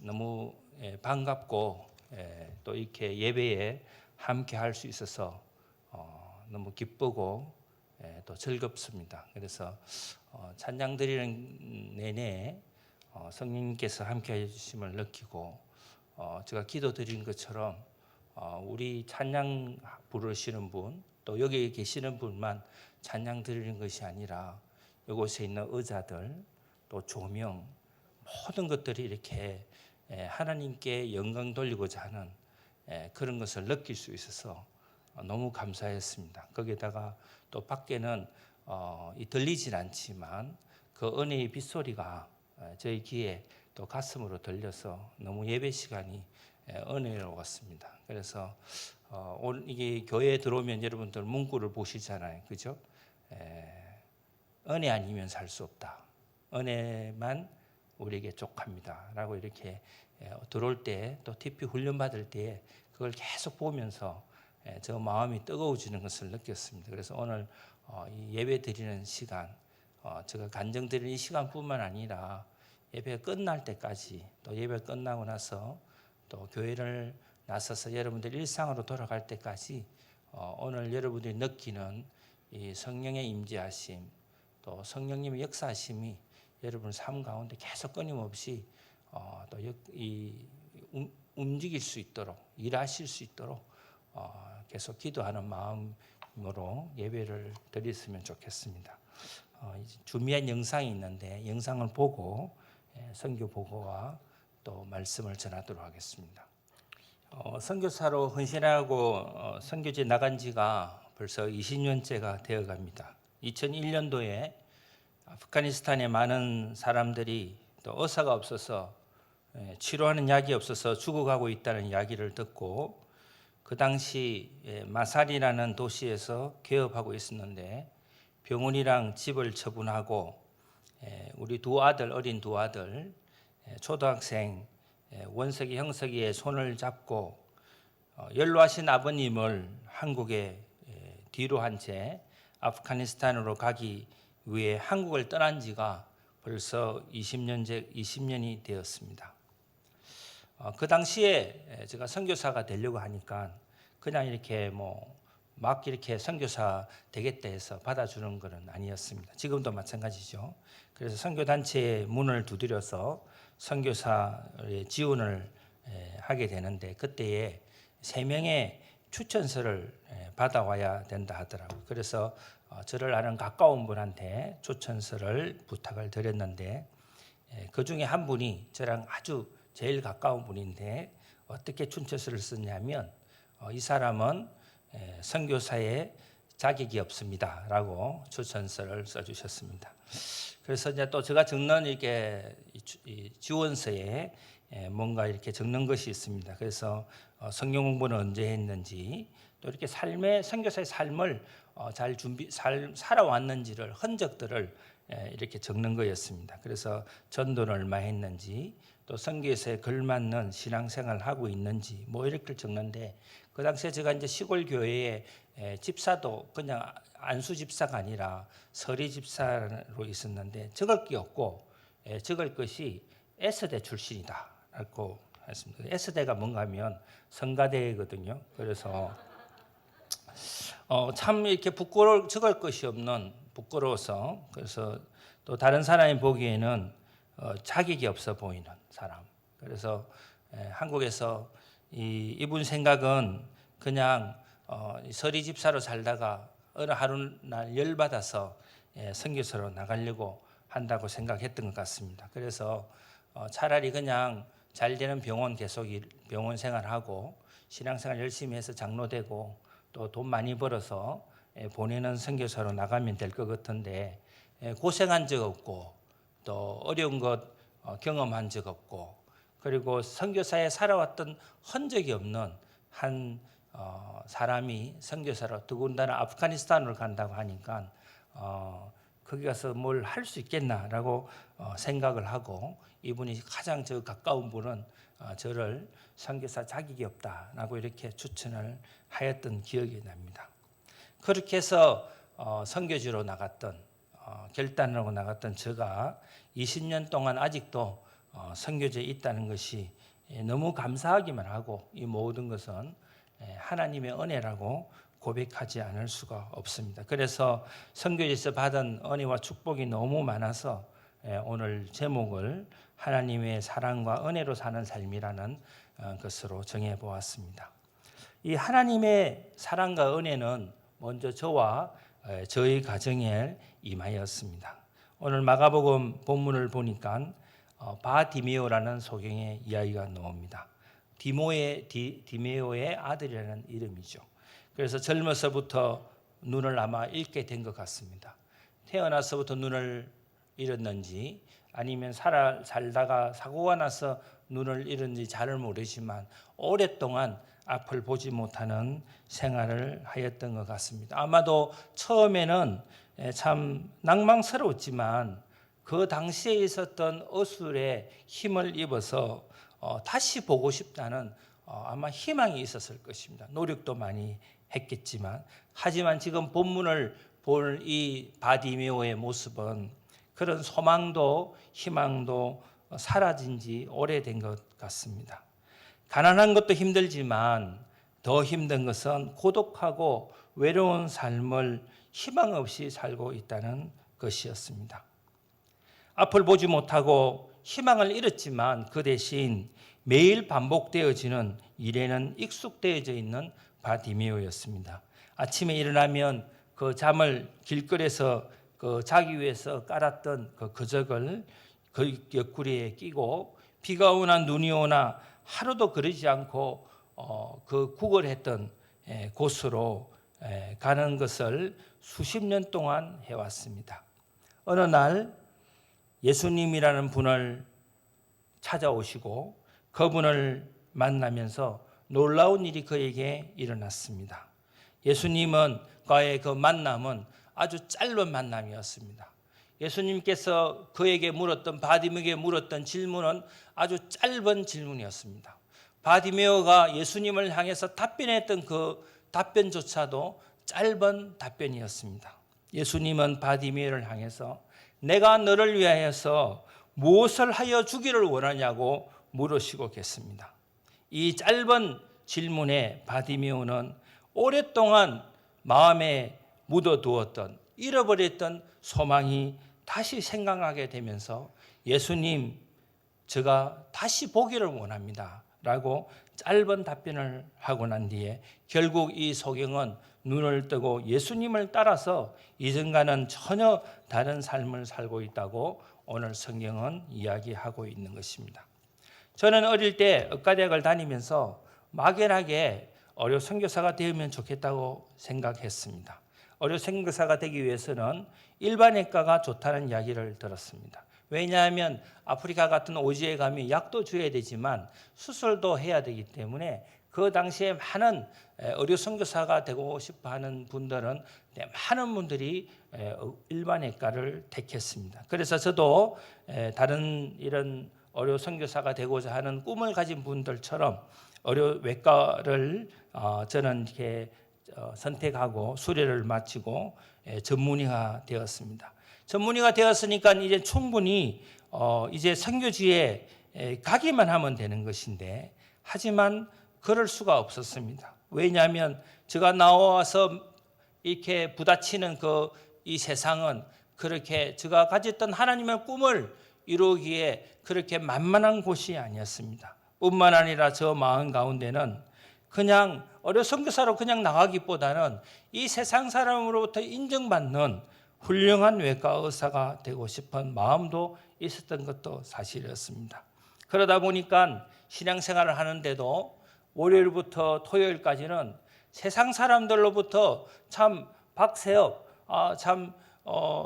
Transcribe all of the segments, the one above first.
너무 반갑고 또 이렇게 예배에 함께 할 수 있어서 너무 기쁘고 또 즐겁습니다. 그래서 찬양 드리는 내내 성령님께서 함께 해주심을 느끼고 제가 기도 드린 것처럼 우리 찬양 부르시는 분 또 여기 계시는 분만 찬양 드리는 것이 아니라 이곳에 있는 의자들 또 조명 모든 것들이 이렇게 하나님께 영광 돌리고자 하는 그런 것을 느낄 수 있어서 너무 감사했습니다. 거기다가 또 밖에는 들리진 않지만 그 은혜의 빗소리가 저희 귀에 또 가슴으로 들려서 너무 예배 시간이 은혜로웠습니다. 그래서 오늘 이게 교회에 들어오면 여러분들 문구를 보시잖아요, 그죠? 은혜 아니면 살 수 없다. 은혜만 우리에게 족합니다라고 이렇게 들어올 때 또 TP 훈련 받을 때 그걸 계속 보면서 저 마음이 뜨거워지는 것을 느꼈습니다. 그래서 오늘 이 예배 드리는 시간, 제가 간증 드리는 이 시간뿐만 아니라 예배가 끝날 때까지 또 예배 끝나고 나서 또 교회를 나서서 여러분들 일상으로 돌아갈 때까지 오늘 여러분들이 느끼는 이 성령의 임재하심 또 성령님의 역사하심이 여러분 삶 가운데 계속 끊임없이 또 움직일 수 있도록 일하실 수 있도록 계속 기도하는 마음으로 예배를 드렸으면 좋겠습니다. 준비한 영상이 있는데 영상을 보고 선교 보고와 또 말씀을 전하도록 하겠습니다. 선교사로 헌신하고 선교지 나간 지가 벌써 20년째가 되어갑니다. 2001년도에 아프가니스탄에 많은 사람들이 또 의사가 없어서 치료하는 약이 없어서 죽어가고 있다는 이야기를 듣고 그 당시 마살이라는 도시에서 개업하고 있었는데 병원이랑 집을 처분하고 우리 어린 두 아들 초등학생 원석이 형석이의 손을 잡고 연로하신 아버님을 한국에 뒤로 한 채 아프가니스탄으로 가기 위해 한국을 떠난 지가 벌써 20년이 되었습니다. 그 당시에 제가 선교사가 되려고 하니까 그냥 이렇게 막 이렇게 선교사 되겠다 해서 받아주는 것은 아니었습니다. 지금도 마찬가지죠. 그래서 선교단체에 문을 두드려서 선교사의 지원을 하게 되는데 그때에 3명의 추천서를 받아와야 된다 하더라고요. 그래서 저를 아는 가까운 분한테 추천서를 부탁을 드렸는데 그 중에 한 분이 저랑 아주 제일 가까운 분인데 어떻게 추천서를 썼냐면 이 사람은 선교사의 자격이 없습니다 라고 추천서를 써주셨습니다. 그래서 이제 또 제가 적는 이렇게 지원서에 뭔가 이렇게 적는 것이 있습니다. 그래서 성경 공부는 언제 했는지 또 이렇게 선교사의 삶을 잘 살아왔는지를 흔적들을 이렇게 적는 거였습니다. 그래서 전도를 얼마 했는지 또 선교사에 걸맞는 신앙생활을 하고 있는지 이렇게 적는데 그 당시에 제가 이제 시골 교회에 집사도 그냥 안수 집사가 아니라 서리 집사로 있었는데 적을 게 없고 적을 것이 S대 출신이다라고 했습니다. S대가 뭔가 하면 성가대거든요. 그래서 참 이렇게 적을 것이 없는 부끄러워서 그래서 또 다른 사람이 보기에는 자격이 없어 보이는 사람. 그래서 한국에서 이분 생각은 그냥 서리 집사로 살다가 어느 하루날 열받아서 선교사로 나가려고 한다고 생각했던 것 같습니다. 그래서 차라리 그냥 잘 되는 병원 계속 병원 생활하고 신앙생활 열심히 해서 장로되고 또 돈 많이 벌어서 보내는 선교사로 나가면 될 것 같은데 고생한 적 없고 또 어려운 것 경험한 적 없고 그리고 선교사에 살아왔던 흔적이 없는 한 사람이 선교사로 더군다나 아프가니스탄으로 간다고 하니까 거기 가서 뭘 할 수 있겠나라고 생각을 하고 이분이 가장 저 가까운 분은 저를 선교사 자격이 없다라고 이렇게 추천을 하였던 기억이 납니다. 그렇게 해서 선교지로 나갔던 결단하고 나갔던 제가 20년 동안 아직도 선교제에 있다는 것이 너무 감사하기만 하고 이 모든 것은 하나님의 은혜라고 고백하지 않을 수가 없습니다. 그래서 선교제에서 받은 은혜와 축복이 너무 많아서 오늘 제목을 하나님의 사랑과 은혜로 사는 삶이라는 것으로 정해 보았습니다. 이 하나님의 사랑과 은혜는 먼저 저와 저희 가정에 임하였습니다. 오늘 마가복음 본문을 보니까 바디메오라는 소경의 이야기가 나옵니다. 디메오의 아들이라는 이름이죠. 그래서 젊어서부터 눈을 아마 잃게 된 것 같습니다. 태어나서부터 눈을 잃었는지 아니면 살다가 사고가 나서 눈을 잃은지 잘 모르지만 오랫동안 앞을 보지 못하는 생활을 하였던 것 같습니다. 아마도 처음에는 참 낭망스러웠지만 그 당시에 있었던 어술에 힘을 입어서 다시 보고 싶다는 아마 희망이 있었을 것입니다. 노력도 많이 했겠지만 하지만 지금 본문을 볼 이 바디메오의 모습은 그런 소망도 희망도 사라진 지 오래된 것 같습니다. 가난한 것도 힘들지만 더 힘든 것은 고독하고 외로운 삶을 희망 없이 살고 있다는 것이었습니다. 앞을 보지 못하고 희망을 잃었지만 그 대신 매일 반복되어지는 일에는 익숙되어져 있는 바디메오였습니다. 아침에 일어나면 그 잠을 길거리에서 자기 위해서 깔았던 그 거적을 그 옆구리에 끼고 비가 오나 눈이 오나 하루도 그러지 않고 그 구걸했던 곳으로 가는 것을 수십 년 동안 해왔습니다. 어느 날 예수님이라는 분을 찾아오시고 그분을 만나면서 놀라운 일이 그에게 일어났습니다. 예수님은 과의 그 만남은 아주 짧은 만남이었습니다. 예수님께서 그에게 물었던 바디메오에게 물었던 질문은 아주 짧은 질문이었습니다. 바디메오가 예수님을 향해서 답변했던 그 답변조차도 짧은 답변이었습니다. 예수님은 바디메오를 향해서 내가 너를 위하여서 무엇을 하여 주기를 원하냐고 물으시고 계십니다. 이 짧은 질문에 바디메오는 오랫동안 마음에 묻어두었던 잃어버렸던 소망이 다시 생각하게 되면서 예수님, 제가 다시 보기를 원합니다 라고 짧은 답변을 하고 난 뒤에 결국 이 소경은 눈을 뜨고 예수님을 따라서 이전과는 전혀 다른 삶을 살고 있다고 오늘 성경은 이야기하고 있는 것입니다. 저는 어릴 때 의과대학을 다니면서 막연하게 어려 선교사가 되면 좋겠다고 생각했습니다. 어려 선교사가 되기 위해서는 일반외과가 좋다는 이야기를 들었습니다. 왜냐하면 아프리카 같은 오지에 가면 약도 줘야 되지만 수술도 해야 되기 때문에 그 당시에 많은 의료 선교사가 되고 싶어하는 분들은 많은 분들이 일반외과를 택했습니다. 그래서 저도 다른 이런 의료 선교사가 되고자 하는 꿈을 가진 분들처럼 의료외과를 저는 이렇게 선택하고 수료를 마치고 전문의가 되었습니다. 전문의가 되었으니까 이제 충분히 이제 선교지에 가기만 하면 되는 것인데 하지만 그럴 수가 없었습니다. 왜냐하면 제가 나와서 이렇게 부딪히는 이 세상은 그렇게 제가 가졌던 하나님의 꿈을 이루기에 그렇게 만만한 곳이 아니었습니다. 뿐만 아니라 저 마음 가운데는 그냥 어려 선교사로 그냥 나가기보다는 이 세상 사람으로부터 인정받는 훌륭한 외과 의사가 되고 싶은 마음도 있었던 것도 사실이었습니다. 그러다 보니까 신앙생활을 하는데도 월요일부터 토요일까지는 세상 사람들로부터 참 박세혁,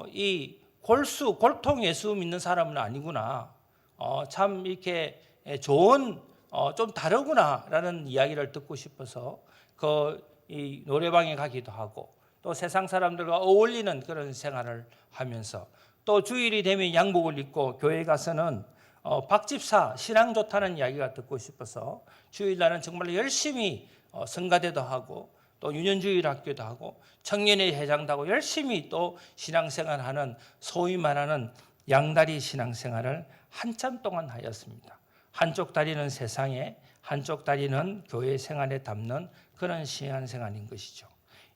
이 골통 예수 믿는 사람은 아니구나. 참 이렇게 좋은 좀 다르구나라는 이야기를 듣고 싶어서 이 노래방에 가기도 하고 또 세상 사람들과 어울리는 그런 생활을 하면서 또 주일이 되면 양복을 입고 교회 가서는 박집사 신앙 좋다는 이야기가 듣고 싶어서 주일날은 정말 열심히 성가대도 하고 또 유년주일 학교도 하고 청년의 회장도 하고 열심히 또 신앙생활하는 소위 말하는 양다리 신앙생활을 한참 동안 하였습니다. 한쪽 다리는 세상에, 한쪽 다리는 교회 생활에 담는 그런 신앙생활인 것이죠.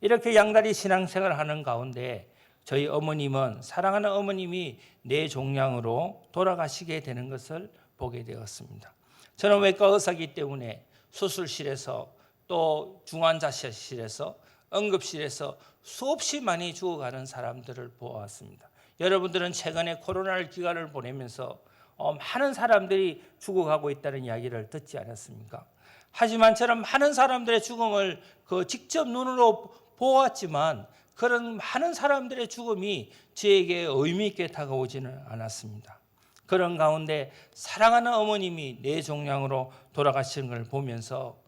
이렇게 양다리 신앙생활을 하는 가운데 저희 어머님은, 사랑하는 어머님이 뇌종양으로 돌아가시게 되는 것을 보게 되었습니다. 저는 외과 의사이기 때문에 수술실에서 또 중환자실에서 응급실에서 수없이 많이 죽어가는 사람들을 보아왔습니다. 여러분들은 최근에 코로나 기간을 보내면서 많은 사람들이 죽어가고 있다는 이야기를 듣지 않았습니까? 하지만 저는 많은 사람들의 죽음을 직접 눈으로 보았지만 그런 많은 사람들의 죽음이 저에게 의미 있게 다가오지는 않았습니다. 그런 가운데 사랑하는 어머님이 뇌종양으로 돌아가시는 걸 보면서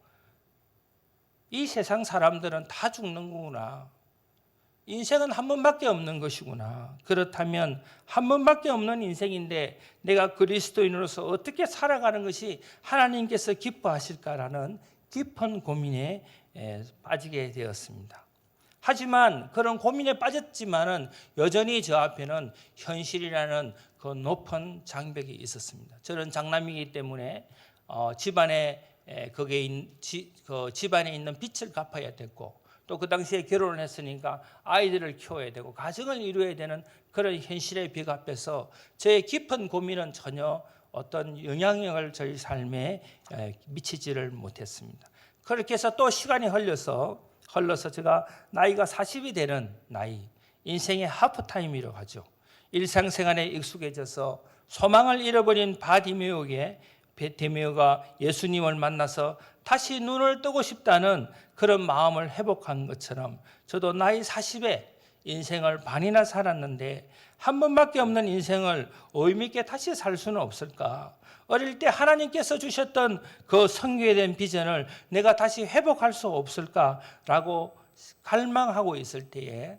이 세상 사람들은 다 죽는 거구나. 인생은 한 번밖에 없는 것이구나. 그렇다면 한 번밖에 없는 인생인데 내가 그리스도인으로서 어떻게 살아가는 것이 하나님께서 기뻐하실까라는 깊은 고민에 빠지게 되었습니다. 하지만 그런 고민에 빠졌지만은 여전히 저 앞에는 현실이라는 그 높은 장벽이 있었습니다. 저는 장남이기 때문에 집안에 집안에 있는 빚을 갚아야 됐고, 또 그 당시에 결혼을 했으니까 아이들을 키워야 되고 가정을 이루어야 되는 그런 현실의 빚 앞에서 저의 깊은 고민은 전혀 어떤 영향력을 저희 삶에 미치지를 못했습니다. 그렇게 해서 또 시간이 흘러서 제가 나이가 40이 되는 나이, 인생의 하프타임이라고 하죠. 일상생활에 익숙해져서 소망을 잃어버린 바디메오가 예수님을 만나서 다시 눈을 뜨고 싶다는 그런 마음을 회복한 것처럼 저도 나이 40에 인생을 반이나 살았는데 한 번밖에 없는 인생을 의미 있게 다시 살 수는 없을까? 어릴 때 하나님께서 주셨던 그 성교에 비전을 내가 다시 회복할 수 없을까라고 갈망하고 있을 때에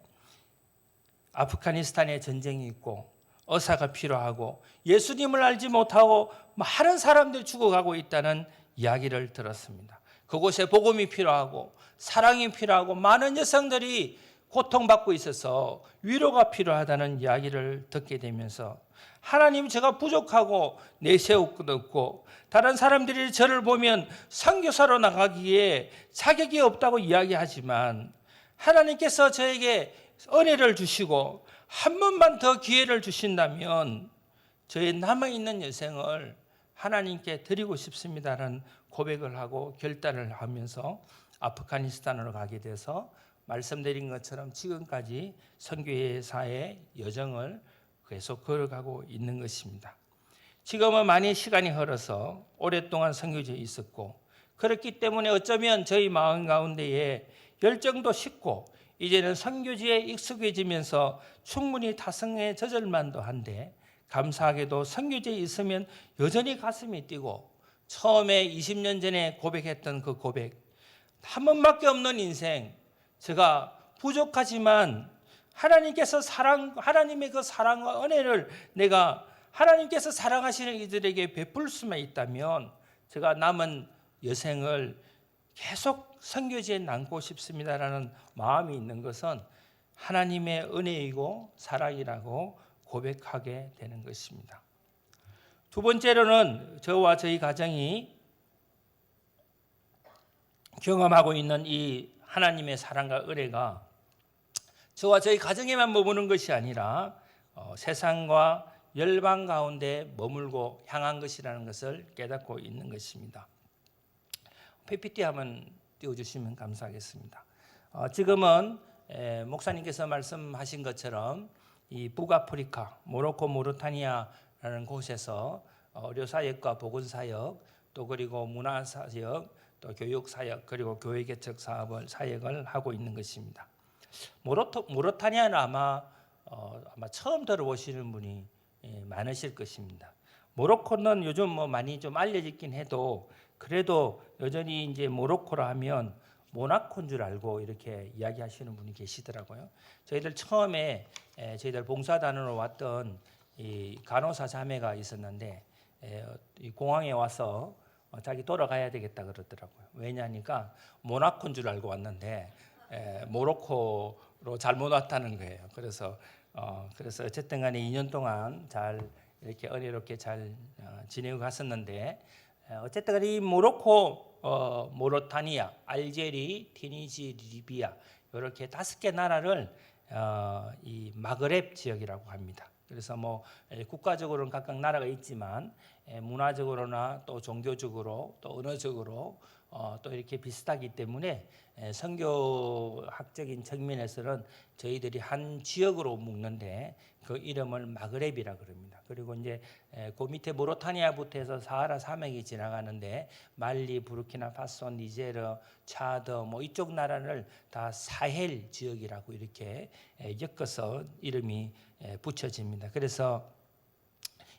아프가니스탄에 전쟁이 있고 의사가 필요하고 예수님을 알지 못하고 많은 사람들이 죽어가고 있다는 이야기를 들었습니다. 그곳에 복음이 필요하고 사랑이 필요하고 많은 여성들이 고통받고 있어서 위로가 필요하다는 이야기를 듣게 되면서 하나님, 제가 부족하고 내세울 것도 없고 다른 사람들이 저를 보면 선교사로 나가기에 자격이 없다고 이야기하지만 하나님께서 저에게 은혜를 주시고 한 번만 더 기회를 주신다면 저의 남아있는 여생을 하나님께 드리고 싶습니다라는 고백을 하고 결단을 하면서 아프가니스탄으로 가게 돼서 말씀드린 것처럼 지금까지 선교회사의 여정을 계속 걸어가고 있는 것입니다. 지금은 많이 시간이 흘러서 오랫동안 선교지에 있었고 그렇기 때문에 어쩌면 저희 마음 가운데에 열정도 식고 이제는 선교지에 익숙해지면서 충분히 타성에 젖을 만도 한데 감사하게도 선교지에 있으면 여전히 가슴이 뛰고 처음에 20년 전에 고백했던 그 고백, 한 번밖에 없는 인생, 제가 부족하지만 하나님의 그 사랑과 은혜를 내가 하나님께서 사랑하시는 이들에게 베풀 수만 있다면 제가 남은 여생을 계속 선교지에 남고 싶습니다라는 마음이 있는 것은 하나님의 은혜이고 사랑이라고 고백하게 되는 것입니다. 두 번째로는 저와 저희 가정이 경험하고 있는 이 하나님의 사랑과 은혜가 저와 저희 가정에만 머무는 것이 아니라 세상과 열방 가운데 머물고 향한 것이라는 것을 깨닫고 있는 것입니다. PPT 한번 띄워주시면 감사하겠습니다. 지금은 목사님께서 말씀하신 것처럼 이 북아프리카, 모로코, 모르타니아라는 곳에서 의료사역과 보건사역, 또 그리고 문화사역, 또 교육사역, 그리고 교회개척 사역을 하고 있는 것입니다. 모르타니아는 아마 처음 들어보시는 분이 많으실 것입니다. 모로코는 요즘 많이 좀 알려지긴 해도 그래도 여전히 이제 모로코라 하면 모나코인 줄 알고 이렇게 이야기하시는 분이 계시더라고요. 저희들 처음에 저희들 봉사단으로 왔던 이 간호사 자매가 있었는데 이 공항에 와서 자기 돌아가야 되겠다 그러더라고요. 왜냐니까 모나코인 줄 알고 왔는데 모로코로 잘못 왔다는 거예요. 그래서 어쨌든 간에 2년 동안 잘 이렇게 은혜롭게 잘 지내고 갔었는데 어쨌든 이 모로코, 모로타니아, 알제리, 티니지, 리비아 이렇게 5개 나라를 이 마그렙 지역이라고 합니다. 그래서 뭐 국가적으로는 각각 나라가 있지만 문화적으로나 또 종교적으로 또 언어적으로 또 이렇게 비슷하기 때문에 선교학적인 측면에서는 저희들이 한 지역으로 묶는데 그 이름을 마그렙이라 그럽니다. 그리고 이제 그 밑에 모로타니아부터 해서 사하라 산맥이 지나가는데 말리, 부르키나파소, 니제르, 차드 뭐 이쪽 나라를 다 사헬 지역이라고 이렇게 엮어서 이름이 붙여집니다. 그래서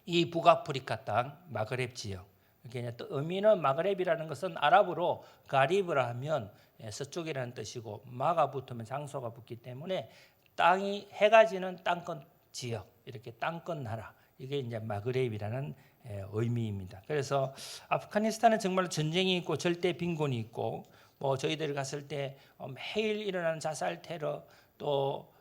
이 북아프리카 땅 마그렙 지역, 이렇게 또 의미는 마그렙이라는 것은 아랍어로 가리브라 하면 서쪽이라는 뜻이고 마가 붙으면 장소가 붙기 때문에 땅이 해가 지는 땅끝 지역, 이렇게 땅끝 나라, 이게 이제 마그렙이라는 의미입니다. 그래서 아프가니스탄은 정말 전쟁이 있고 절대 빈곤이 있고 뭐 저희들이 갔을 때 매일 일어나는 자살 테러 또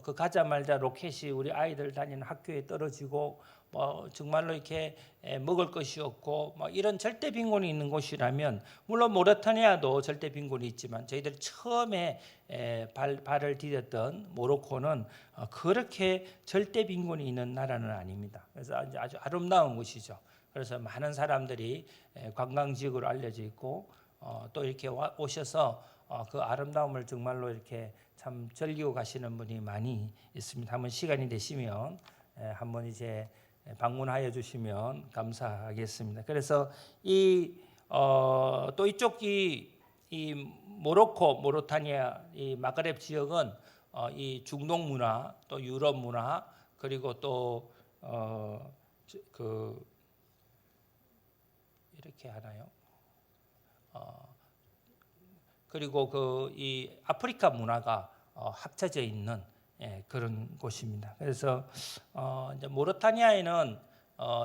그 가자마자 로켓이 우리 아이들 다니는 학교에 떨어지고 뭐 정말로 이렇게 먹을 것이 없고 뭐 이런 절대 빈곤이 있는 곳이라면 물론 모로타니아도 절대 빈곤이 있지만 저희들 처음에 발을 디뎠던 모로코는 그렇게 절대 빈곤이 있는 나라는 아닙니다. 그래서 아주 아름다운 곳이죠. 그래서 많은 사람들이 관광지역으로 알려져 있고 또 이렇게 오셔서 그 아름다움을 정말로 이렇게 참 즐기고 가시는 분이 많이 있습니다. 한번 시간이 되시면 한번 이제 방문하여 주시면 감사하겠습니다. 그래서 또 이쪽 이 모로코, 모로타니아, 이 마그렙 지역은 이 중동 문화, 또 유럽 문화, 그리고 또 그 이렇게 하나요? 그리고 그 이 아프리카 문화가 합쳐져 있는 그런 곳입니다. 그래서 이제 모로타니아에는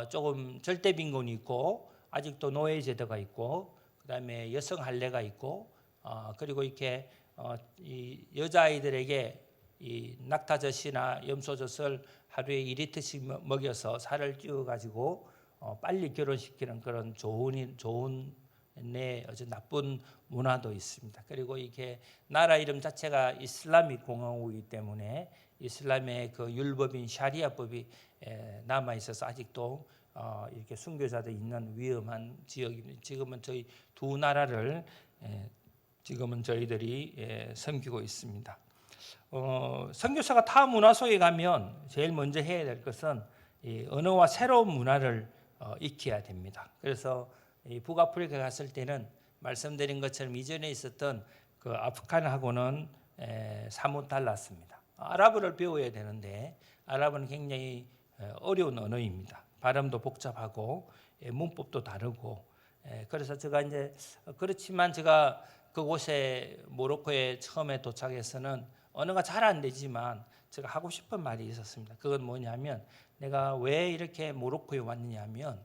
조금 절대 빈곤이 있고 아직도 노예 제도가 있고 그다음에 여성 할례가 있고 그리고 이렇게 이 여자아이들에게 이 낙타젖이나 염소젖을 하루에 2리터씩 먹여서 살을 찌워 가지고 빨리 결혼시키는 그런 좋은 아주 나쁜 문화도 있습니다. 그리고 이게 나라 이름 자체가 이슬람식 공화국이기 때문에 이슬람의 그 율법인 샤리아법이 남아 있어서 아직도 이렇게 순교자들 있는 위험한 지역입니다. 지금은 저희 두 나라를 지금은 저희들이 섬기고 있습니다. 선교사가 타 문화소에 가면 제일 먼저 해야 될 것은 이 언어와 새로운 문화를 익혀야 됩니다. 그래서 이 북아프리카 갔을 때는 말씀드린 것처럼 이전에 있었던 그 아프간하고는 사뭇 달랐습니다. 아랍어를 배워야 되는데 아랍어는 굉장히 어려운 언어입니다. 발음도 복잡하고 문법도 다르고 그래서 제가 이제 그렇지만 제가 그곳에 모로코에 처음에 도착해서는 언어가 잘 안 되지만 제가 하고 싶은 말이 있었습니다. 그건 뭐냐면 내가 왜 이렇게 모로코에 왔느냐면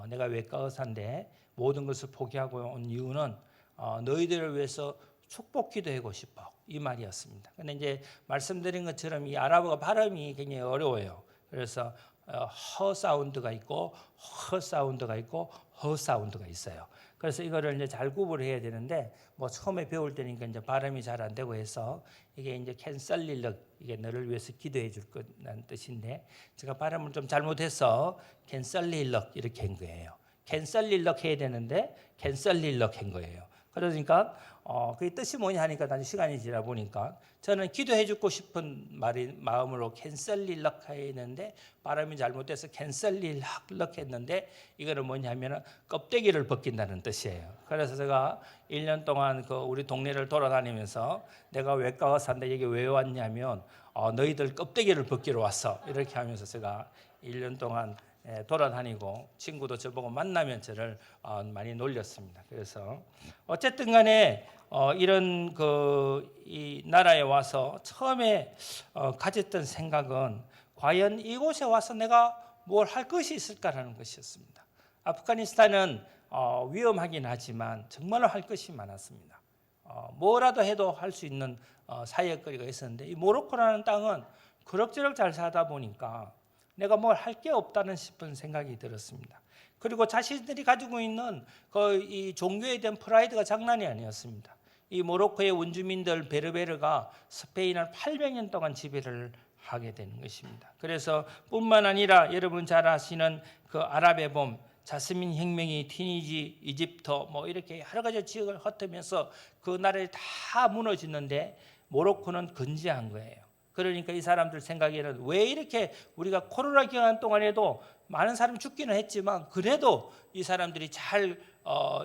내가 외과 의사인데 모든 것을 포기하고 온 이유는 너희들을 위해서 축복 기도하고 싶어 이 말이었습니다. 근데 이제 말씀드린 것처럼 이 아랍어가 발음이 굉장히 어려워요. 그래서 허 사운드가 있고 허 사운드가 있고 허 사운드가 있어요. 그래서 이거를 이제 잘 구분해야 되는데 뭐 처음에 배울 때니까 이제 발음이 잘 안 되고 해서 이게 이제 캔설릴럭 이게 너를 위해서 기도해 줄 거라는 뜻인데 제가 발음을 좀 잘못해서 캔설릴럭 이렇게 한 거예요. 캔설릴럭 해야 되는데 캔설릴럭 한 거예요. 그러니까 그 뜻이 뭐냐 하니까 나중에 시간이 지나 보니까 저는 기도해 주고 싶은 마음으로 캔설릴럭 했는데 발음이 잘못돼서 캔설릴럭 했는데 이거는 뭐냐면 껍데기를 벗긴다는 뜻이에요. 그래서 제가 1년 동안 그 우리 동네를 돌아다니면서 내가 외과 의사인데 여기 왜 왔냐면 너희들 껍데기를 벗기러 왔어 이렇게 하면서 제가 1년 동안 돌아다니고 친구도 저보고 만나면 저를 많이 놀렸습니다. 그래서 어쨌든 간에 이런 이 나라에 와서 처음에 가졌던 생각은 과연 이곳에 와서 내가 뭘 할 것이 있을까라는 것이었습니다. 아프가니스탄은 위험하긴 하지만 정말로 할 것이 많았습니다. 뭐라도 해도 할 수 있는 사역거리가 있었는데 이 모로코라는 땅은 그럭저럭 잘 살다 보니까 내가 뭘 할 게 없다는 싶은 생각이 들었습니다. 그리고 자신들이 가지고 있는 이 종교에 대한 프라이드가 장난이 아니었습니다. 이 모로코의 원주민들 베르베르가 스페인을 800년 동안 지배를 하게 되는 것입니다. 그래서 뿐만 아니라 여러분 잘 아시는 그 아랍의 봄, 자스민 혁명이 튀니지, 이집트 뭐 이렇게 여러 가지 지역을 흩으면서 그 나라에 다 무너지는데 모로코는 건재한 거예요. 그러니까 이 사람들 생각에는 왜 이렇게 우리가 코로나 기간 동안에도 많은 사람이 죽기는 했지만 그래도 이 사람들이 잘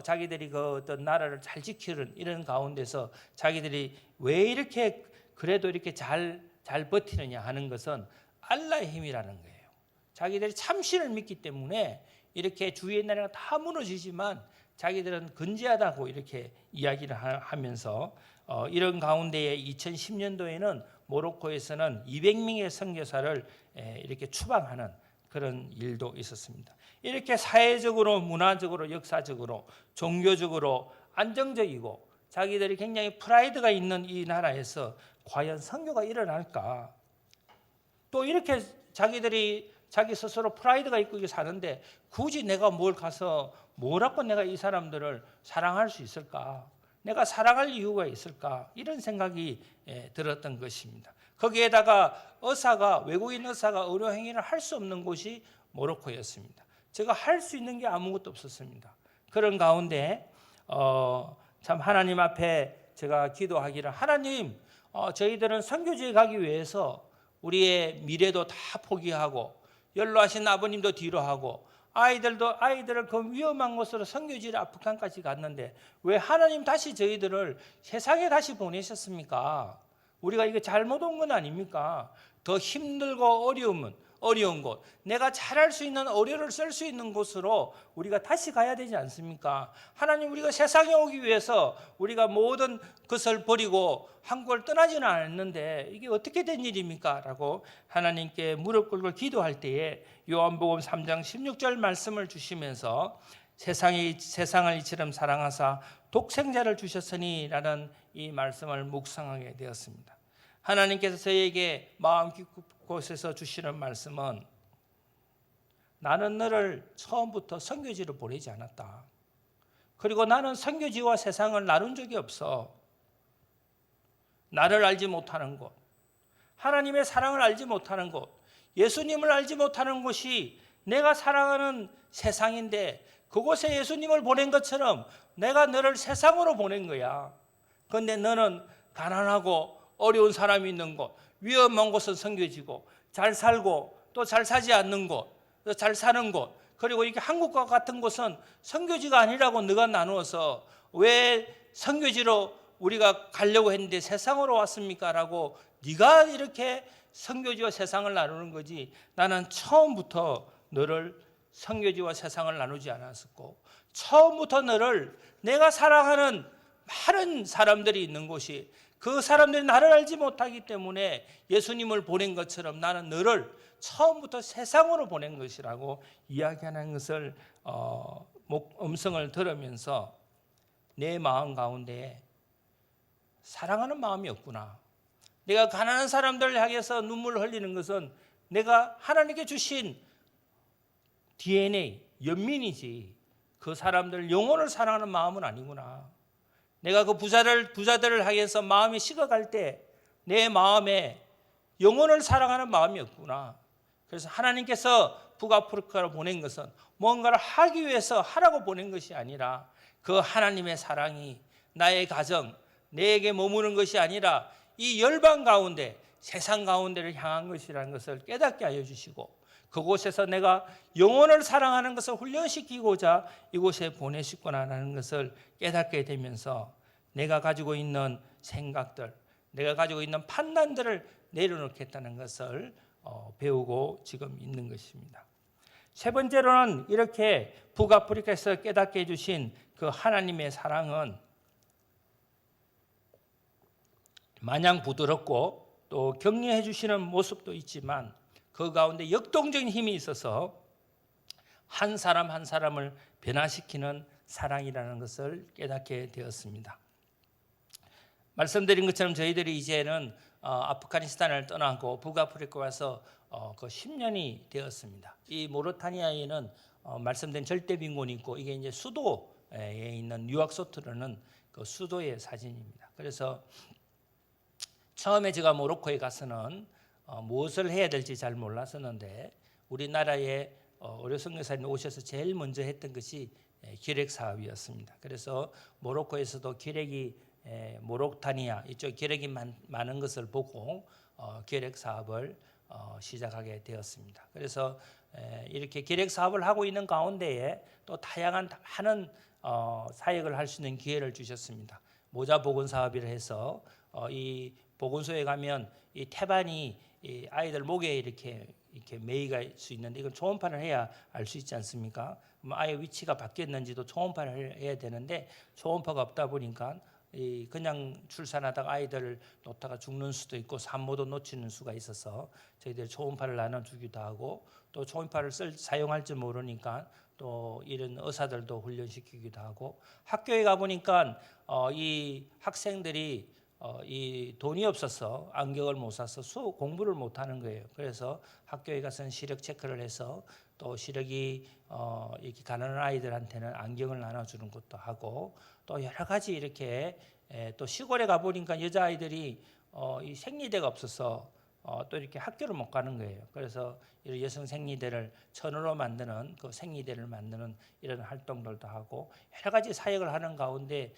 자기들이 그 어떤 나라를 잘 지키는 이런 가운데서 자기들이 왜 이렇게 그래도 이렇게 잘 버티느냐 하는 것은 알라의 힘이라는 거예요. 자기들이 참신을 믿기 때문에 이렇게 주위의 나라가 다 무너지지만 자기들은 건재하다고 이렇게 이야기를 하면서 이런 가운데에 2010년도에는 모로코에서는 200명의 선교사를 이렇게 추방하는 그런 일도 있었습니다. 이렇게 사회적으로, 문화적으로, 역사적으로, 종교적으로 안정적이고 자기들이 굉장히 프라이드가 있는 이 나라에서 과연 선교가 일어날까? 또 이렇게 자기들이 자기 스스로 프라이드가 있고 사는데 굳이 내가 뭘 가서 뭐라고 내가 이 사람들을 사랑할 수 있을까? 내가 사랑할 이유가 있을까? 이런 생각이 들었던 것입니다. 거기에다가 외국인 의사가 의료 행위를 할 수 없는 곳이 모로코였습니다. 제가 할 수 있는 게 아무것도 없었습니다. 그런 가운데 참 하나님 앞에 제가 기도하기를 하나님, 저희들은 선교지에 가기 위해서 우리의 미래도 다 포기하고 연로하신 아버님도 뒤로 하고 아이들을 그 위험한 곳으로 선교지를 아프간까지 갔는데 왜 하나님 다시 저희들을 세상에 다시 보내셨습니까? 우리가 이게 잘못 온 건 아닙니까? 더 힘들고 어려운 곳, 내가 잘할 수 있는 어려를 쓸 수 있는 곳으로 우리가 다시 가야 되지 않습니까? 하나님, 우리가 세상에 오기 위해서 우리가 모든 것을 버리고 한국을 떠나지는 않았는데 이게 어떻게 된 일입니까? 라고 하나님께 무릎 꿇고 기도할 때에 요한복음 3장 16절 말씀을 주시면서 세상을 이처럼 사랑하사 독생자를 주셨으니 라는 이 말씀을 묵상하게 되었습니다. 하나님께서 저에게 마음 깊곳에서 주시는 말씀은 나는 너를 처음부터 선교지로 보내지 않았다. 그리고 나는 선교지와 세상을 나눈 적이 없어. 나를 알지 못하는 곳, 하나님의 사랑을 알지 못하는 곳, 예수님을 알지 못하는 곳이 내가 사랑하는 세상인데 그곳에 예수님을 보낸 것처럼 내가 너를 세상으로 보낸 거야. 그런데 너는 가난하고 어려운 사람이 있는 곳, 위험한 곳은 선교지고 잘 살고 또 잘 사지 않는 곳, 잘 사는 곳, 그리고 이게 한국과 같은 곳은 선교지가 아니라고 너가 나누어서 왜 선교지로 우리가 가려고 했는데 세상으로 왔습니까? 라고 네가 이렇게 선교지와 세상을 나누는 거지 나는 처음부터 너를 선교지와 세상을 나누지 않았었고 처음부터 너를 내가 사랑하는 많은 사람들이 있는 곳이 그 사람들이 나를 알지 못하기 때문에 예수님을 보낸 것처럼 나는 너를 처음부터 세상으로 보낸 것이라고 이야기하는 것을 음성을 들으면서 내 마음 가운데 사랑하는 마음이 없구나. 내가 가난한 사람들을 향해서 눈물을 흘리는 것은 내가 하나님께 주신 DNA, 연민이지 그 사람들 영혼을 사랑하는 마음은 아니구나. 내가 그 부자들을 향해서 마음이 식어갈 때 내 마음에 영혼을 사랑하는 마음이 없구나. 그래서 하나님께서 북아프리카로 보낸 것은 뭔가를 하기 위해서 하라고 보낸 것이 아니라 그 하나님의 사랑이 나의 가정, 내게 머무는 것이 아니라 이 열방 가운데 세상 가운데를 향한 것이라는 것을 깨닫게 하여 주시고 그곳에서 내가 영혼을 사랑하는 것을 훈련시키고자 이곳에 보내셨구나라는 것을 깨닫게 되면서 내가 가지고 있는 생각들, 내가 가지고 있는 판단들을 내려놓겠다는 것을 배우고 지금 있는 것입니다. 세 번째로는 이렇게 북아프리카에서 깨닫게 해주신 그 하나님의 사랑은 마냥 부드럽고 또 격려해 주시는 모습도 있지만 그 가운데 역동적인 힘이 있어서 한 사람 한 사람을 변화시키는 사랑이라는 것을 깨닫게 되었습니다. 말씀드린 것처럼 저희들이 이제는 아프가니스탄을 떠나고 북아프리카 와서 그 10년이 되었습니다. 이 모리타니아에는 말씀드린 절대 빈곤이 있고 이게 이제 수도에 있는 뉴악소트르는 그 수도의 사진입니다. 그래서 처음에 제가 모로코에 가서는 무엇을 해야 될지 잘 몰랐었는데 우리나라에 의료 선교사님 오셔서 제일 먼저 했던 것이 기획 사업이었습니다. 그래서 모로코에서도 기획이 모로타니아 이쪽 기획이 많은 것을 보고 기획 사업을 시작하게 되었습니다. 그래서 이렇게 기획 사업을 하고 있는 가운데에 또 다양한 많은 사역을 할 수 있는 기회를 주셨습니다. 모자 보건 사업이라 해서 이 보건소에 가면 이 태반이 이 아이들 목에 이렇게 매이가 수 있는데 이건 초음파를 해야 알 수 있지 않습니까? 아예 위치가 바뀌었는지도 초음파를 해야 되는데 초음파가 없다 보니까 그냥 출산하다가 아이들을 놓다가 죽는 수도 있고 산모도 놓치는 수가 있어서 저희들이 초음파를 나눠주기도 하고 또 초음파를 사용할 줄 모르니까 또 이런 의사들도 훈련시키기도 하고 학교에 가보니까 이 학생들이 이 돈이 없어서 안경을 못 사서 공부를 못 하는 거예요. 그래서 학교에 가서는 시력 체크를 해서 또 시력이 이렇게 가난한 아이들한테는 안경을 나눠주는 것도 하고 또 여러 가지 이렇게 또 시골에 가보니까 여자아이들이 이 생리대가 없어서 또 이렇게 학교를 못 가는 거예요. 그래서 이런 여성 생리대를 천으로 만드는 그 생리대를 만드는 이런 활동들도 하고 여러 가지 사역을 하는 가운데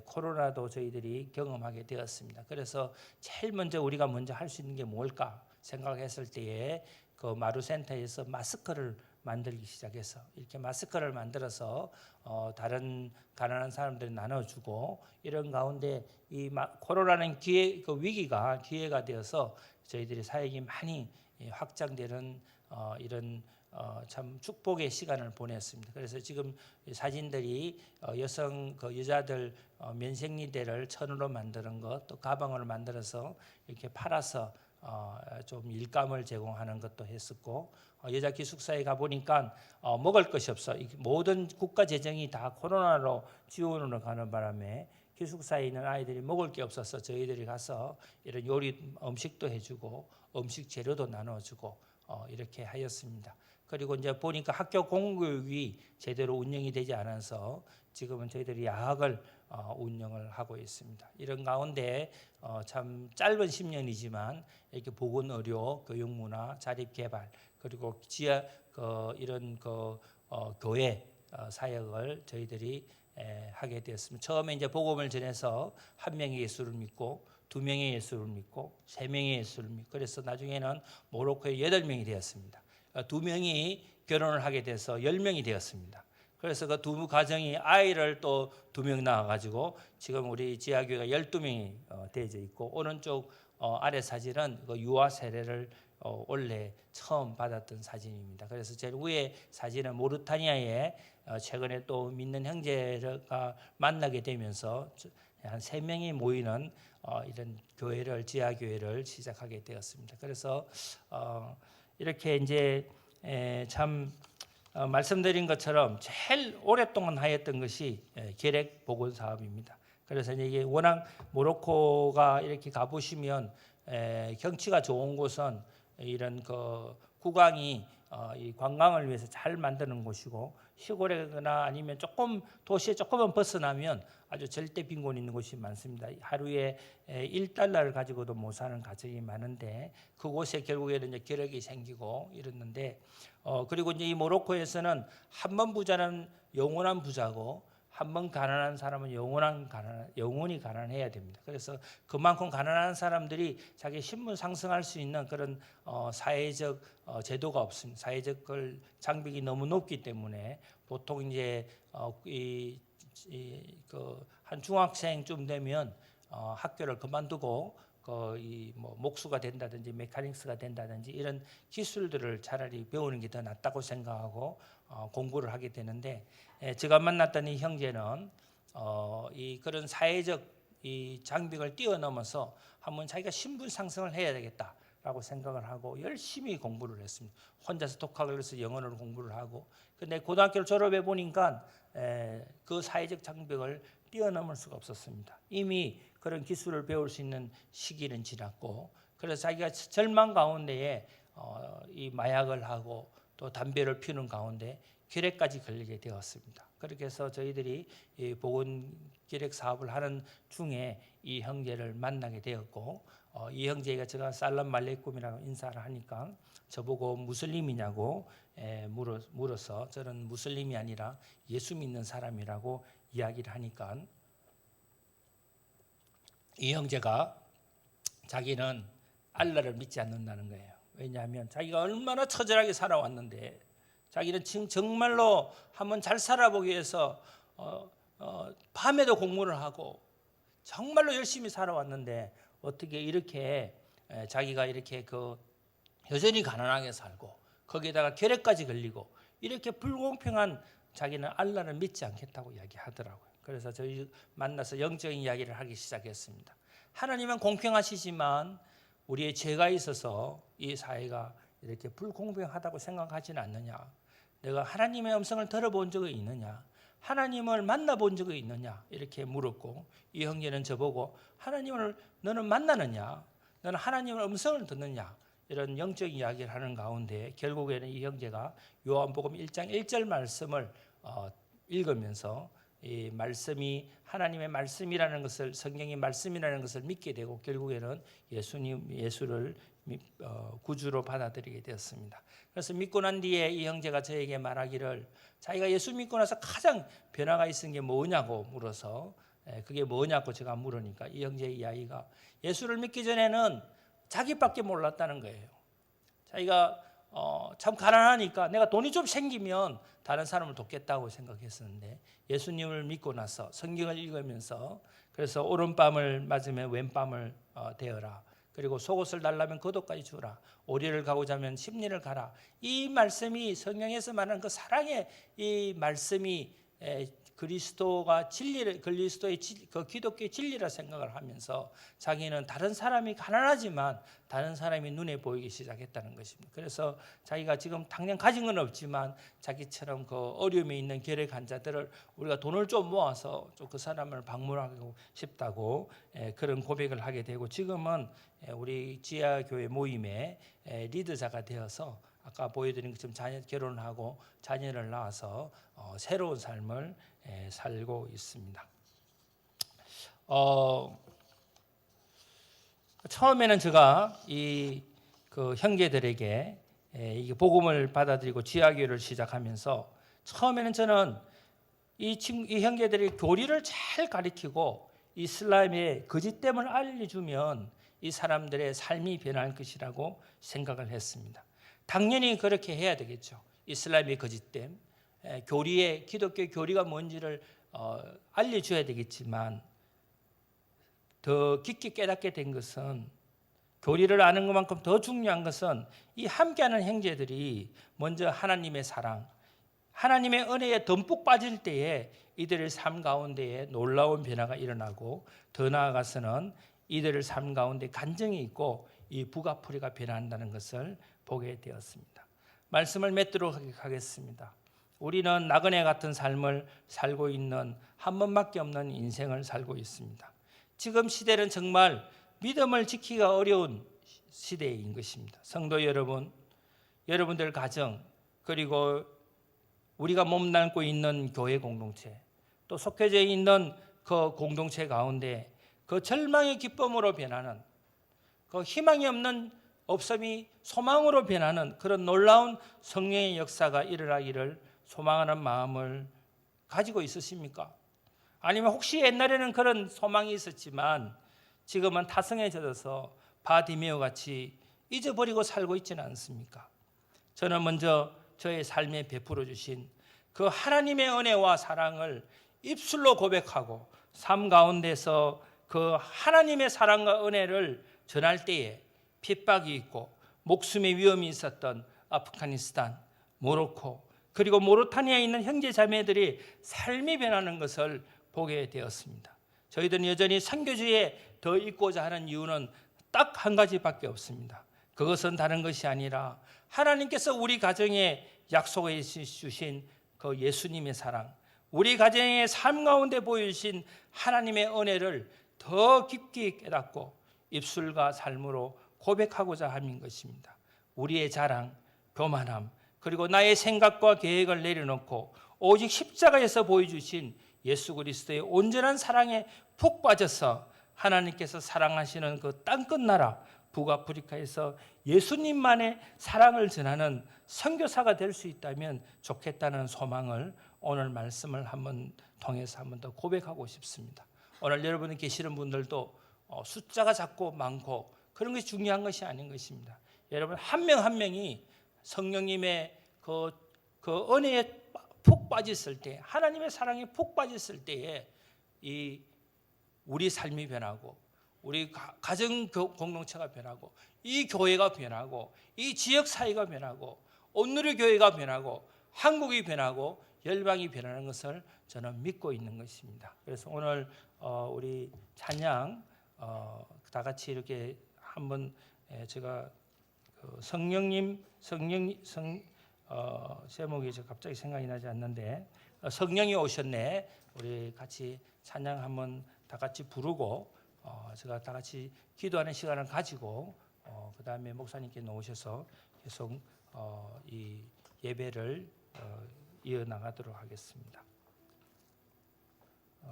코로나도 저희들이 경험하게 되었습니다. 그래서 제일 먼저 우리가 먼저 할 수 있는 게 뭘까 생각했을 때에 그 마루센터에서 마스크를 만들기 시작해서 이렇게 마스크를 만들어서 다른 가난한 사람들이 나눠주고 이런 가운데 이 코로나는 그 위기가 기회가 되어서 저희들이 사역이 많이 확장되는 이런 참 축복의 시간을 보냈습니다. 그래서 지금 사진들이 여성 여자들 면생리대를 천으로 만드는 것, 또 가방을 만들어서 이렇게 팔아서 좀 일감을 제공하는 것도 했었고 여자 기숙사에 가 보니까 먹을 것이 없어. 모든 국가 재정이 다 코로나로 지원으로 가는 바람에 기숙사에 있는 아이들이 먹을 게 없어서 저희들이 가서 이런 요리 음식도 해주고 음식 재료도 나눠주고 이렇게 하였습니다. 그리고 이제 보니까 학교 공교육이 제대로 운영이 되지 않아서 지금은 저희들이 야학을 운영을 하고 있습니다. 이런 가운데 참 짧은 10년이지만 이렇게 보건의료, 교육문화, 자립개발 그리고 지하 이런 교회 사역을 저희들이 하게 되었습니다. 처음에 이제 복음을 전해서 한 명의 예수를 믿고 두 명의 예수를 믿고 세 명의 예수를 믿고 그래서 나중에는 모로코에 8명이 되었습니다. 두 명이 결혼을 하게 돼서 10명이 되었습니다. 그래서 그 두 가정이 아이를 또 2명 낳아가지고 지금 우리 지하교회가 12명이 되어져 있고 오른쪽 아래 사진은 그 유아 세례를 원래 처음 받았던 사진입니다. 그래서 제일 위에 사진은 모리타니아에 최근에 또 믿는 형제가 만나게 되면서 한 3명이 모이는 이런 교회를 지하교회를 시작하게 되었습니다. 그래서 이렇게 이제 참 말씀드린 것처럼 제일 오랫동안 하였던 것이 계획 보건 사업입니다. 그래서 이게 워낙 모로코가 이렇게 가보시면 경치가 좋은 곳은 이런 그 국왕이 이 관광을 위해서 잘 만드는 곳이고 시골에거나 아니면 조금 도시에 조금만 벗어나면 아주 절대 빈곤이 있는 곳이 많습니다. 하루에 1달러를 가지고도 못 사는 가정이 많은데 그곳에 결국에는 이제 결핵이 생기고 이랬는데 그리고 이제 이 모로코에서는 한 번 부자는 영원한 부자고 한 번 가난한 사람은 영원히 가난해야 됩니다. 그래서 그만큼 가난한 사람들이 자기 신분 상승할 수 있는 그런 사회적 제도가 없습니다. 사회적 장벽이 너무 높기 때문에 보통 이제 한 중학생쯤 되면 학교를 그만두고 뭐 목수가 된다든지 메카닉스가 된다든지 이런 기술들을 차라리 배우는 게 더 낫다고 생각하고 공부를 하게 되는데 제가 만났던 이 형제는 이 그런 사회적 이 장벽을 뛰어넘어서 한번 자기가 신분 상승을 해야 되겠다라고 생각을 하고 열심히 공부를 했습니다. 혼자서 독학을 해서 영어를 공부를 하고 근데 고등학교를 졸업해 보니까 그 사회적 장벽을 뛰어넘을 수가 없었습니다. 이미 그런 기술을 배울 수 있는 시기는 지났고, 그래서 자기가 절망 가운데에 이 마약을 하고 또 담배를 피우는 가운데 결핵까지 걸리게 되었습니다. 그렇게 해서 저희들이 이 보건기획 사업을 하는 중에 이 형제를 만나게 되었고, 이 형제가 제가 살람 말레쿰이라고 인사를 하니까 저보고 무슬림이냐고 물어서 저는 무슬림이 아니라 예수 믿는 사람이라고 이야기를 하니까 이 형제가 자기는 알라를 믿지 않는다는 거예요. 왜냐하면 자기가 얼마나 처절하게 살아왔는데, 자기는 지금 정말로 한번 잘 살아보기 위해서 밤에도 공부를 하고 정말로 열심히 살아왔는데, 어떻게 이렇게 자기가 이렇게 여전히 가난하게 살고 거기에다가 결핵까지 걸리고 이렇게 불공평한, 자기는 알라를 믿지 않겠다고 이야기하더라고요. 그래서 저희 만나서 영적인 이야기를 하기 시작했습니다. 하나님은 공평하시지만 우리의 죄가 있어서 이 사회가 이렇게 불공평하다고 생각하지는 않느냐? 내가 하나님의 음성을 들어본 적이 있느냐? 하나님을 만나본 적이 있느냐? 이렇게 물었고, 이 형제는 저보고 하나님을 너는 만나느냐? 너는 하나님의 음성을 듣느냐? 이런 영적인 이야기를 하는 가운데 결국에는 이 형제가 요한복음 1장 1절 말씀을 읽으면서 이 말씀이 하나님의 말씀이라는 것을, 성경의 말씀이라는 것을 믿게 되고 결국에는 예수를 구주로 받아들이게 되었습니다. 그래서 믿고 난 뒤에 이 형제가 저에게 말하기를, 자기가 예수 믿고 나서 가장 변화가 있은 게 뭐냐고 물어서, 그게 뭐냐고 제가 물으니까 이 형제의 이야기가, 예수를 믿기 전에는 자기밖에 몰랐다는 거예요. 자기가 참 가난하니까 내가 돈이 좀 생기면 다른 사람을 돕겠다고 생각했었는데, 예수님을 믿고 나서 성경을 읽으면서, 그래서 오른밤을 맞으면 왼밤을 대어라, 그리고 속옷을 달라면 겉옷까지 주라, 오리를 가고자 하면 십리를 가라, 이 말씀이 성경에서 말하는 그 사랑의 이 말씀이 그리스도의 그 기독교의 진리라 생각을 하면서 자기는 다른 사람이 가난하지만 다른 사람이 눈에 보이기 시작했다는 것입니다. 그래서 자기가 지금 당장 가진 건 없지만 자기처럼 그 어려움에 있는 결핵 환자들을 우리가 돈을 좀 모아서 좀 그 사람을 방문하고 싶다고 그런 고백을 하게 되고, 지금은 우리 지하교회 모임의 리더자가 되어서 아까 보여드린 것처럼 결혼을 하고 자녀를 낳아서 새로운 삶을 살고 있습니다. 처음에는 제가 그 형제들에게 이 복음을 받아들이고 지하교회를 시작하면서, 처음에는 저는 이 형제들이 교리를 잘 가르치고 이슬람의 거짓됨을 알려주면 이 사람들의 삶이 변할 것이라고 생각을 했습니다. 당연히 그렇게 해야 되겠죠. 이슬람의 거짓됨, 기독교 교리가 뭔지를 알려줘야 되겠지만, 더 깊게 깨닫게 된 것은, 교리를 아는 것만큼 더 중요한 것은 이 함께하는 형제들이 먼저 하나님의 사랑, 하나님의 은혜에 듬뿍 빠질 때에 이들의 삶 가운데에 놀라운 변화가 일어나고, 더 나아가서는 이들의 삶 가운데 간증이 있고 이 부가풀이가 변한다는 것을 보게 되었습니다. 말씀을 맺도록 하겠습니다. 우리는 나그네 같은 삶을 살고 있는, 한 번밖에 없는 인생을 살고 있습니다. 지금 시대는 정말 믿음을 지키기가 어려운 시대인 것입니다. 성도 여러분, 여러분들 가정, 그리고 우리가 몸담고 있는 교회 공동체, 또 속해져 있는 그 공동체 가운데 그 절망의 기쁨으로 변하는, 그 희망이 없음이 소망으로 변하는 그런 놀라운 성령의 역사가 일어나기를 소망하는 마음을 가지고 있으십니까? 아니면 혹시 옛날에는 그런 소망이 있었지만 지금은 타성에 젖어서 바디메오 같이 잊어버리고 살고 있지는 않습니까? 저는 먼저 저의 삶에 베풀어 주신 그 하나님의 은혜와 사랑을 입술로 고백하고 삶 가운데서 그 하나님의 사랑과 은혜를 전할 때에 핍박이 있고 목숨의 위험이 있었던 아프가니스탄, 모로코, 그리고 모로타니아에 있는 형제 자매들이 삶이 변하는 것을 보게 되었습니다. 저희들은 여전히 선교주의에 더 있고자 하는 이유는 딱 한 가지밖에 없습니다. 그것은 다른 것이 아니라 하나님께서 우리 가정에 약속해 주신 그 예수님의 사랑, 우리 가정의 삶 가운데 보여주신 하나님의 은혜를 더 깊게 깨닫고 입술과 삶으로 고백하고자 함인 것입니다. 우리의 자랑, 교만함, 그리고 나의 생각과 계획을 내려놓고 오직 십자가에서 보여주신 예수 그리스도의 온전한 사랑에 푹 빠져서 하나님께서 사랑하시는 그 땅끝 나라 북아프리카에서 예수님만의 사랑을 전하는 선교사가 될 수 있다면 좋겠다는 소망을 오늘 말씀을 한번 통해서 한번 더 고백하고 싶습니다. 오늘 여러분이 계시는 분들도 숫자가 작고 많고 그런 것이 중요한 것이 아닌 것입니다. 여러분 한 명 한 명이 성령님의 그 은혜에 푹 빠졌을 때, 하나님의 사랑에 푹 빠졌을 때에 이 우리 삶이 변하고 우리 가정 공동체가 변하고 이 교회가 변하고 이 지역 사회가 변하고 온누리 교회가 변하고 한국이 변하고 열방이 변하는 것을 저는 믿고 있는 것입니다. 그래서 오늘 우리 찬양 다 같이 이렇게 한번 제가 성령님 제목이 갑자기 생각이 나지 않는데 성령이 오셨네. 우리 같이 찬양 한번 다 같이 부르고 제가 다 같이 기도하는 시간을 가지고 그 다음에 목사님께 놓으셔서 계속 이 예배를 이어나가도록 하겠습니다.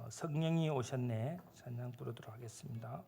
성령이 오셨네 찬양 부르도록 하겠습니다.